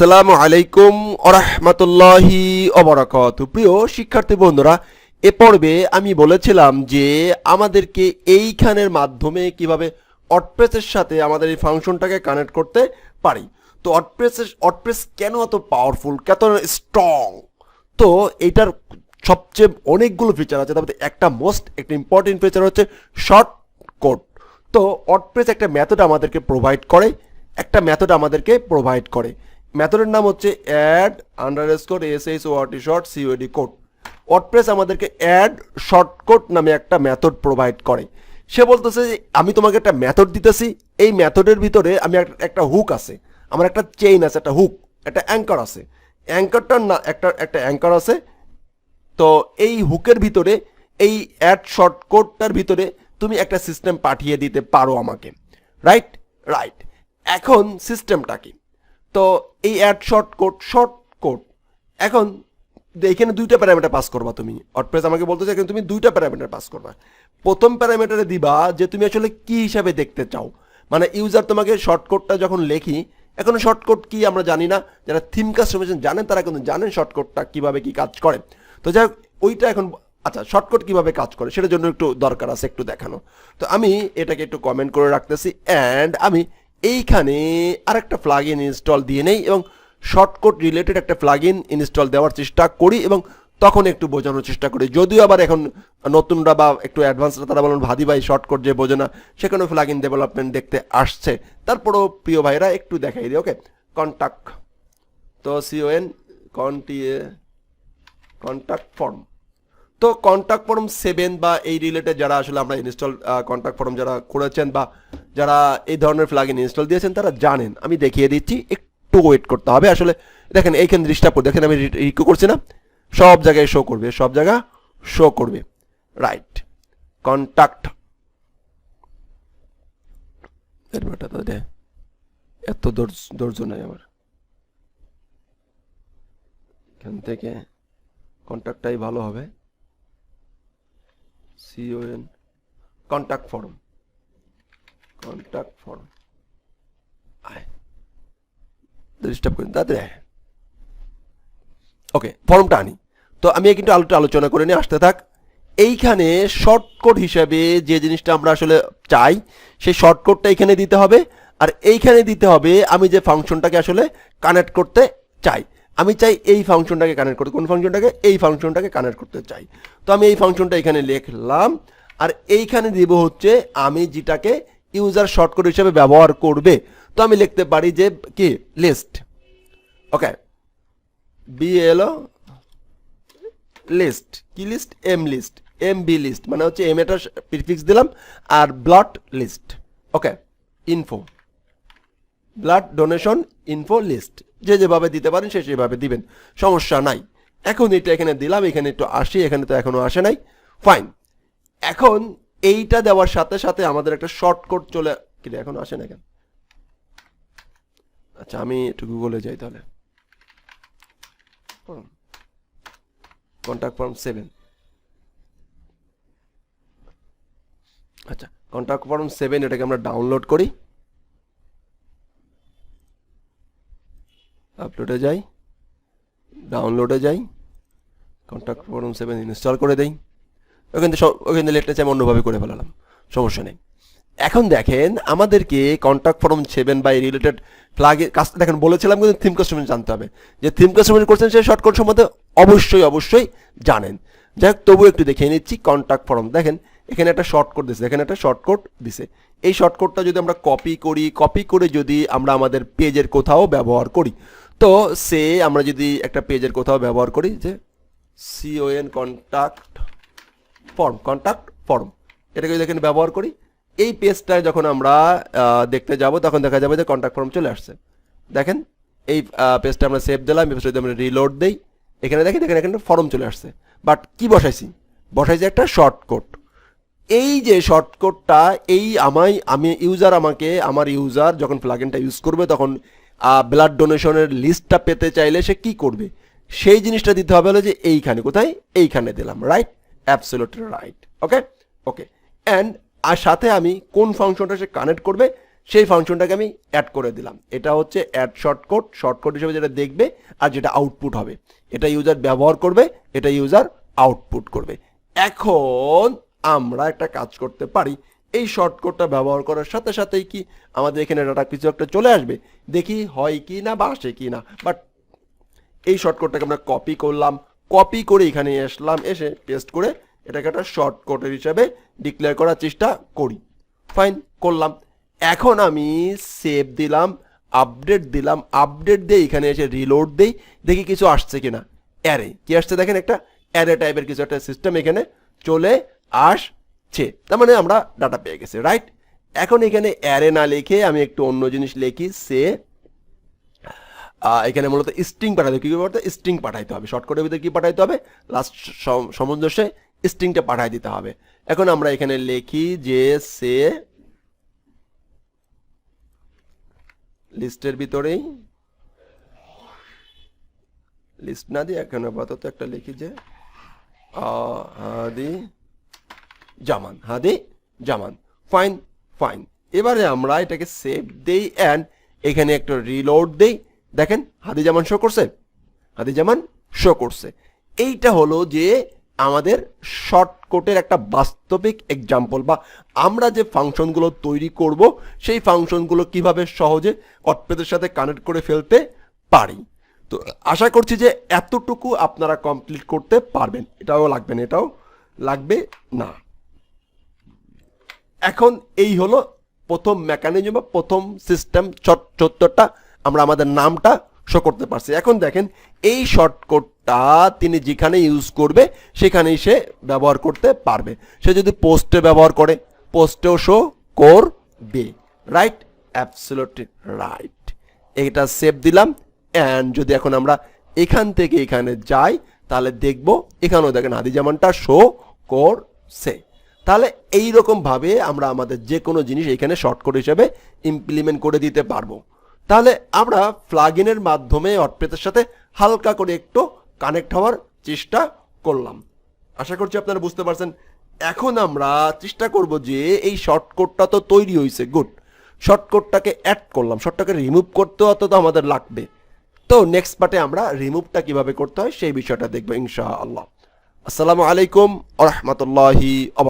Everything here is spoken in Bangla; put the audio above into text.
আসসালামু আলাইকুম ওরহমাতুল্লাহি ওবারাকাতু। প্রিয় শিক্ষার্থী বন্ধুরা, এ পর্বে আমি বলেছিলাম যে আমাদেরকে এইখানের মাধ্যমে কিভাবে ওয়ার্ডপ্রেসের সাথে আমাদের এই ফাংশনটাকে কানেক্ট করতে পারি। তো ওয়ার্ডপ্রেস কেন এত পাওয়ারফুল, কত স্ট্রং, তো এইটার সবচেয়ে অনেকগুলো ফিচার আছে। তার মধ্যে একটা ইম্পর্টেন্ট ফিচার হচ্ছে শর্ট কোড। তো ওয়ার্ডপ্রেস একটা মেথড আমাদেরকে প্রোভাইড করে, মেথডের নাম হচ্ছে add_short কোড। ওয়ার্ডপ্রেস আমাদেরকে অ্যাড শর্টকোড নামে একটা মেথড প্রোভাইড করে। সে বলতেছে যে আমি তোমাকে একটা মেথড দিতেছি, এই মেথডের ভিতরে আমি একটা হুক আছে, আমার একটা চেইন আছে, একটা হুক, একটা অ্যাঙ্কার আছে, অ্যাঙ্কারটার না একটা অ্যাঙ্কার আছে। তো এই হুকের ভিতরে, এই অ্যাড শর্টকোডটার ভিতরে তুমি একটা সিস্টেম পাঠিয়ে দিতে পারো আমাকে, রাইট। এখন সিস্টেমটা কি? তো এই অ্যাড শর্টকোড এখন এখানে দুইটা প্যারামিটার পাস করবা তুমি। ওয়ার্ডপ্রেস আমাকে বলতেছে এখানে তুমি দুইটা প্যারামিটার পাস করবা। প্রথম প্যারামিটারে দিবা যে তুমি আসলে কি হিসাবে দেখতে চাও, মানে ইউজার তোমাকে শর্টকোডটা যখন লেখি, এখন শর্টকোড কি আমরা জানি না, যারা থিম কাস্টমাইজেশন জানেন তারা কিন্তু জানেন শর্টকোডটা কিভাবে কি কাজ করে। তো যাই হোক, ওইটা এখন আচ্ছা, শর্টকট কিভাবে কাজ করে সেটার জন্য একটু দরকার আছে একটু দেখানো। তো আমি এটাকে একটু কমেন্ট করে রাখতেছি, অ্যান্ড আমি এইখানে আরেকটা প্লাগইন ইনস্টল দিয়ে নেই এবং শর্টকট রিলেটেড একটা প্লাগইন ইনস্টল দেওয়ার চেষ্টা করি এবং তখন একটু বোঝানোর চেষ্টা করি। যদিও আবার এখন নতুনরা বা একটু অ্যাডভান্সরা তারা বলেন ভাদি ভাই শর্টকট যে বোঝে না, সেখানেও প্লাগইন ডেভেলপমেন্ট দেখতে আসছে। তারপরও প্রিয় ভাইরা একটু দেখাই দিই। ওকে, কন্ট্যাক্ট, তো কন্ট্যাক্ট ফর্ম। তো কন্ট্যাক্ট ফর্ম 7 বা এই রিলেটেড যারা আসলে আমরা ইনস্টল কন্ট্যাক্ট ফর্ম যারা করেছেন বা যারা এই ধরনের প্লাগইন ইনস্টল দিয়েছেন তারা জানেন। আমি দেখিয়ে দিচ্ছি, একটু ওয়েট করতে হবে। আসলে দেখেন এইখানে ডিস্টার্ব করে, দেখেন আমি রিকো করছি না, সব জায়গায় শো করবে, রাইট। কন্ট্যাক্ট এত ধৈর্য নাই আমার, এখান থেকে কন্ট্যাক্টটাই ভালো হবে। কন্ট্যাক্ট ফর্ম ডিস্টার্ব করেন তাদের। ওকে, ফর্মটা আনি। তো আমি কিন্তু আলোচনা করে নিয়ে আসতে থাক। এইখানে শর্টকট হিসাবে যে জিনিসটা আমরা আসলে চাই সেই শর্টকটটা এখানে দিতে হবে, আর এইখানে দিতে হবে আমি যে ফাংশনটাকে আসলে কানেক্ট করতে চাই। আমি চাই এই ফাংশনটাকে কানেক্ট করতে, কোন ফাংশনটাকে? এই ফাংশনটাকে কানেক্ট করতে চাই। তো আমি এই ফাংশনটা এখানে লিখলাম, আর এইখানে দিব হচ্ছে আমি যেটাকে ইউজার শর্টকট হিসেবে ব্যবহার করবে। তো আমি লিখতে পারি যে কি লিস্ট, ওকে, বিএলও লিস্ট, কি লিস্ট? এমবি লিস্ট, মানে হচ্ছে এম এটার প্রিফিক্স দিলাম, আর blood list, okay, info, blood donation info list. যে যেভাবে দিতে পারেন সে সেভাবে দিবেন, সমস্যা নাই। এখন এটা এখানে দিলাম, এখানে একটু আসি, এখানে তো এখনো আসে নাই, ফাইন। এখন এইটা দেওয়ার সাথে সাথে আমাদের একটা শর্টকট চলে, কি এখন আসে না কেন? আচ্ছা, আমি একটু গুগলে যাই তাহলে। কন্ট্যাক্ট ফর্ম 7, আচ্ছা, কন্ট্যাক্ট ফর্ম 7 এটাকে আমরা ডাউনলোড করি, আপলোডে যাই, ডাউনলোডে যাই, কন্ট্যাক্ট ফর্ম 7 ইনস্টল করে দেই। ওখানে লেটটা আমি অন্যভাবে করে ফেলালাম, সমস্যা নেই। এখন দেখেন আমাদেরকে কন্ট্যাক্ট ফর্ম 7 বা রিলেটেড প্লাগইন কাজটা দেখেন বলেছিলাম, কিন্তু থিম কাস্টমাইজ জানতে হবে। যে থিম কাস্টমাইজ করছেন সেই শর্টকট সম্বন্ধে অবশ্যই জানেন। যাই হোক, তবুও একটু দেখিয়ে নিচ্ছি। কন্ট্যাক্ট ফর্ম দেখেন এখানে একটা শর্টকট দিছে, এই শর্টকটটা যদি আমরা কপি করে যদি আমরা আমাদের পেজের কোথাও ব্যবহার করি, তো আমরা যদি একটা পেজের কোথাও ব্যবহার করি যে কন্ট্যাক্ট ফর্ম এটাকে যদি এখানে ব্যবহার করি, এই পেজটায় যখন আমরা দেখতে যাব তখন দেখা যাবে যে কন্ট্যাক্ট ফর্ম চলে আসছে। দেখেন এই পেজটা আমরা সেভ দিলাম, এই পেজটা যদি আমরা রিলোড দেই, এখানে দেখেন এখানে ফর্ম চলে আসছে। বাট কি বসাইছি একটা শর্টকট। এই যে শর্টকটটা, এই আমার ইউজার যখন প্লাগইনটা ইউজ করবে তখন ব্লাড ডোনেশনের লিস্টটা পেতে চাইলে সে কি করবে, সেই জিনিসটা দিতে হবে হলো যে এইখানে, কোথায়? এইখানে দিলাম, right, absolutely right. Okay, and আর সাথে আমি কোন ফাংশনটা সে কানেক্ট করবে সেই ফাংশনটাকে আমি অ্যাড করে দিলাম। এটা হচ্ছে অ্যাড শর্টকট, শর্টকট হিসেবে যেটা দেখবে আর যেটা আউটপুট হবে, এটা ইউজার ব্যবহার করবে, এটা ইউজার আউটপুট করবে। এখন আমরা একটা কাজ করতে পারি, এই শর্টকটটা ব্যবহার করার সাথে সাথেই কি আমাদের এখানে ডাটা কিছু একটা চলে আসবে, দেখি হয় কি না বা আসে কি না। বাট এই শর্টকটটাকে আমরা কপি করলাম, কপি করে এখানে আসলাম, এসে পেস্ট করে এটাকে একটা শর্টকটের হিসাবে ডিক্লেয়ার করার চেষ্টা করি। ফাইন, করলাম। এখন আমি সেভ দিলাম, আপডেট দিলাম, আপডেট দিয়ে এখানে এসে রিলোড দেই, দেখি কিছু আসছে কিনা। অ্যারে কি আসছে দেখেন, একটা অ্যারে টাইপের কিছু একটা সিস্টেম এখানে চলে আসছে, তার মানে আমরা ডাটা পেয়ে গেছি, রাইট। এখন এখানে অ্যারে না লিখে আমি একটু অন্য জিনিস লিখি, সে এখানে মূলত স্ট্রিং পাঠাতে হবে। কী করতে, স্ট্রিং পাঠাইতে হবে। শর্টকটের ভিতরে কী পাঠাইতে হবে, লাস্ট সামঞ্জস্যে স্ট্রিংটা পাঠাই দিতে হবে। এখন আমরা এখানে লিখি যে সে লিস্টের ভিতরেই, লিস্ট না দিয়ে এখন আপাতত একটা লিখি যে হাদি জামান, হাদি জামান। ফাইন ফাইন, এবারে আমরা এটাকে সেভ দেই অ্যান্ড এখানে একটা রিলোড দেই। দেখেন হাদি জামান শো করছে, হাদি জামান শো করছে। এইটা হলো যে আমাদের শর্টকটের একটা বাস্তবিক এক্সাম্পল, বা আমরা যে ফাংশনগুলো তৈরি করব সেই ফাংশনগুলো কিভাবে সহজে ওয়ার্ডপ্রেসের সাথে কানেক্ট করে ফেলতে পারি। তো আশা করছি যে এতটুকু আপনারা কমপ্লিট করতে পারবেন। এটাও লাগবে না, এটাও লাগবে না। এখন এই হলো প্রথম মেকানিজম বা প্রথম সিস্টেম, চত্বরটা আমরা আমাদের নামটা শো করতে পারছি। এখন দেখেন এই শর্টকটটা তিনি যেখানে ইউজ করবে সেখানেই সে ব্যবহার করতে পারবে। সে যদি পোস্টে ব্যবহার করে পোস্টেও শো করবে, রাইট, অ্যাবসলিউটলি রাইট। এটা সেভ দিলাম অ্যান্ড যদি এখন আমরা এখান থেকে এখানে যাই তাহলে দেখব এখানেও দেখেন হাদি জামানটা শো করছে। তাহলে এইরকমভাবে আমরা আমাদের যে কোনো জিনিস এখানে শর্টকট হিসেবে ইমপ্লিমেন্ট করে দিতে পারবো। তাহলে আমরা প্লাগইনের মাধ্যমে ওয়ার্ডপ্রেসের সাথে হালকা করে একটু কানেক্ট হওয়ার চেষ্টা করলাম। আশা করছি আপনারা বুঝতে পারছেন। এখন আমরা চেষ্টা করব যে এই শর্টকটটা তো তৈরি হয়েছে, গুড, শর্টকটটাকে অ্যাড করলাম, শর্টটাকে রিমুভ করতেও তো আমাদের লাগবে। তো নেক্সট পার্টে আমরা রিমুভটা কিভাবে করতে হয় সেই বিষয়টা দেখবো ইনশাআল্লাহ। আসসালামু আলাইকুম ওয়া রাহমাতুল্লাহি।